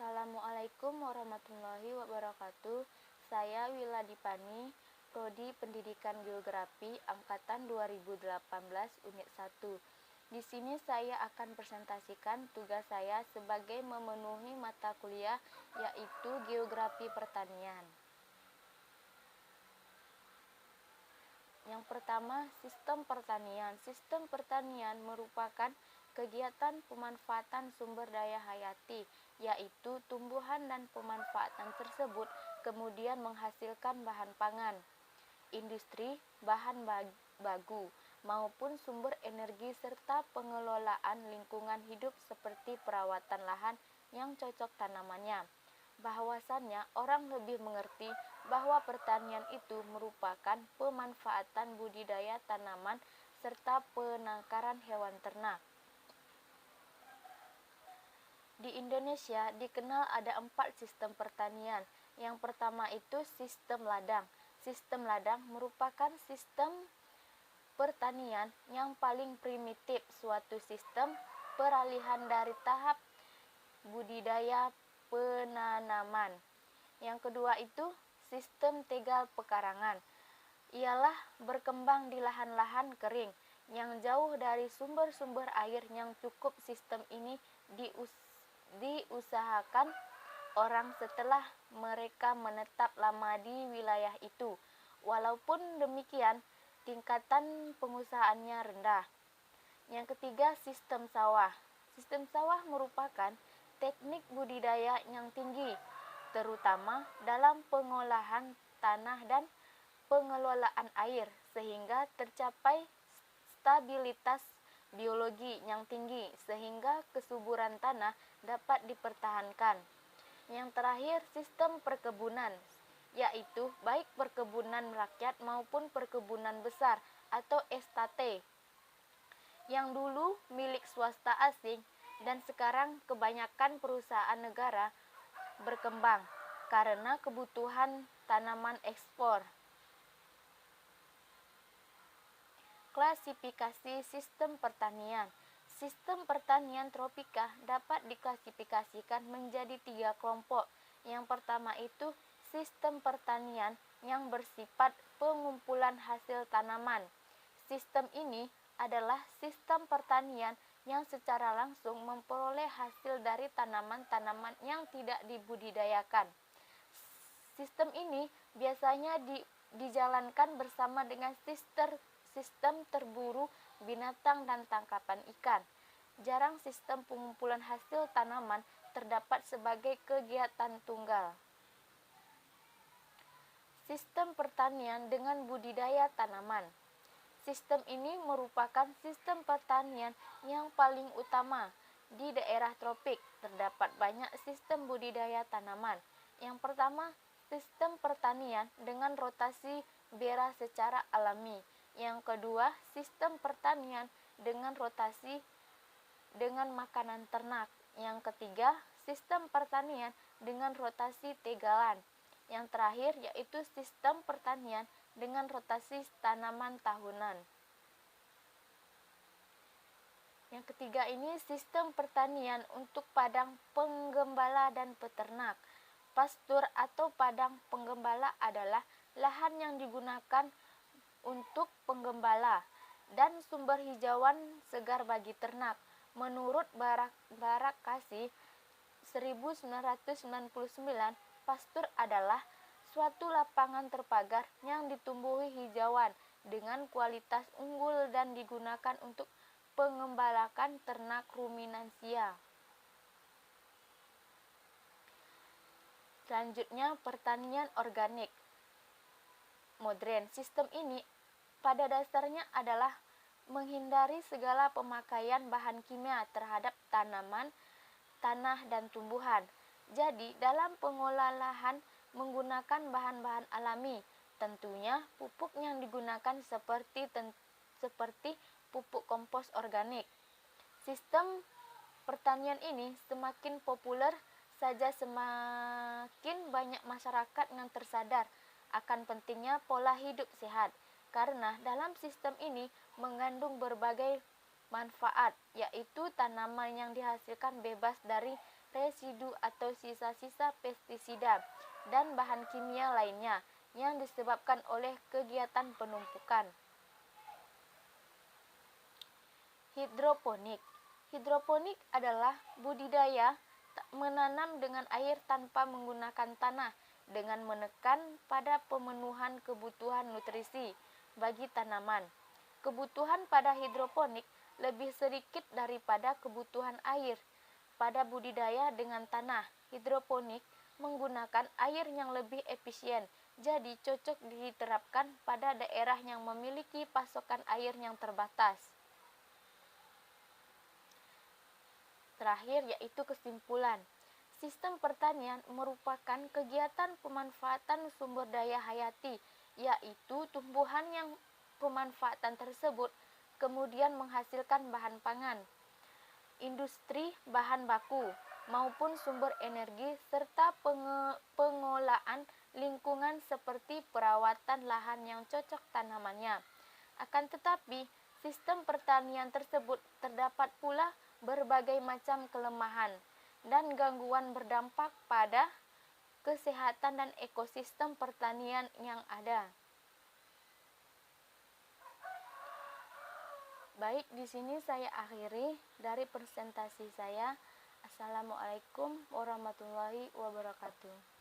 Assalamualaikum warahmatullahi wabarakatuh. Saya Wila Dipani, Prodi Pendidikan Geografi Angkatan 2018 Unit 1. Di sini saya akan presentasikan tugas saya sebagai memenuhi mata kuliah yaitu Geografi Pertanian. Yang pertama, sistem pertanian. Sistem pertanian merupakan kegiatan pemanfaatan sumber daya hayati, yaitu tumbuhan dan pemanfaatan tersebut kemudian menghasilkan bahan pangan, industri, bahan baku, maupun sumber energi serta pengelolaan lingkungan hidup seperti perawatan lahan yang cocok tanamannya. Bahwasannya orang lebih mengerti bahwa pertanian itu merupakan pemanfaatan budidaya tanaman serta penangkaran hewan ternak. Di Indonesia dikenal ada 4 sistem pertanian. Yang pertama itu sistem ladang. Sistem ladang merupakan sistem pertanian yang paling primitif, suatu sistem peralihan dari tahap budidaya penanaman. Yang kedua itu sistem tegal pekarangan. Ialah berkembang di lahan-lahan kering yang jauh dari sumber-sumber air yang cukup. Sistem ini diusahakan orang setelah mereka menetap lama di wilayah itu. Walaupun demikian, tingkatan pengusahaannya rendah. Yang ketiga, sistem sawah. Sistem sawah merupakan teknik budidaya yang tinggi, terutama dalam pengolahan tanah dan pengelolaan air, sehingga tercapai stabilitas biologi yang tinggi sehingga kesuburan tanah dapat dipertahankan. Yang terakhir, sistem perkebunan, yaitu baik perkebunan rakyat maupun perkebunan besar atau estate, yang dulu milik swasta asing dan sekarang kebanyakan perusahaan negara berkembang karena kebutuhan tanaman ekspor. Klasifikasi sistem pertanian. Sistem pertanian tropika dapat diklasifikasikan menjadi 3 kelompok. Yang pertama itu sistem pertanian yang bersifat pengumpulan hasil tanaman. Sistem ini adalah sistem pertanian yang secara langsung memperoleh hasil dari tanaman-tanaman yang tidak dibudidayakan. Sistem ini biasanya dijalankan bersama dengan sistem terburu binatang dan tangkapan ikan. Jarang sistem pengumpulan hasil tanaman terdapat sebagai kegiatan tunggal. Sistem pertanian dengan budidaya tanaman. Sistem ini merupakan sistem pertanian yang paling utama. Di daerah tropik terdapat banyak sistem budidaya tanaman. Yang pertama, sistem pertanian dengan rotasi bera secara alami. Yang kedua, sistem pertanian dengan rotasi dengan makanan ternak. Yang ketiga, sistem pertanian dengan rotasi tegalan. Yang terakhir yaitu sistem pertanian dengan rotasi tanaman tahunan. Yang ketiga ini sistem pertanian untuk padang penggembala dan peternak. Pastur atau padang penggembala adalah lahan yang digunakan untuk penggembala dan sumber hijauan segar bagi ternak. Menurut Barak Kasih 1999, pastur adalah suatu lapangan terpagar yang ditumbuhi hijauan dengan kualitas unggul dan digunakan untuk pengembalakan ternak ruminansia. Selanjutnya, pertanian organik modern. Sistem ini pada dasarnya adalah menghindari segala pemakaian bahan kimia terhadap tanaman, tanah, dan tumbuhan. Jadi, dalam pengolahan menggunakan bahan-bahan alami, tentunya pupuk yang digunakan seperti pupuk kompos organik. Sistem pertanian ini semakin populer saja semakin banyak masyarakat yang tersadar akan pentingnya pola hidup sehat, karena dalam sistem ini mengandung berbagai manfaat, yaitu tanaman yang dihasilkan bebas dari residu atau sisa-sisa pestisida, dan bahan kimia lainnya yang disebabkan oleh kegiatan penumpukan. Hidroponik. Hidroponik adalah budidaya menanam dengan air tanpa menggunakan tanah dengan menekan pada pemenuhan kebutuhan nutrisi bagi tanaman. Kebutuhan pada hidroponik lebih sedikit daripada kebutuhan air. Pada budidaya dengan tanah, hidroponik menggunakan air yang lebih efisien, jadi cocok diterapkan pada daerah yang memiliki pasokan air yang terbatas. Terakhir yaitu kesimpulan. Sistem pertanian merupakan kegiatan pemanfaatan sumber daya hayati, yaitu tumbuhan yang pemanfaatan tersebut kemudian menghasilkan bahan pangan, industri bahan baku, maupun sumber energi, serta pengolahan lingkungan seperti perawatan lahan yang cocok tanamannya. Akan tetapi, sistem pertanian tersebut terdapat pula berbagai macam kelemahan dan gangguan berdampak pada kesehatan dan ekosistem pertanian yang ada. Baik, di sini saya akhiri dari presentasi saya. Assalamualaikum warahmatullahi wabarakatuh.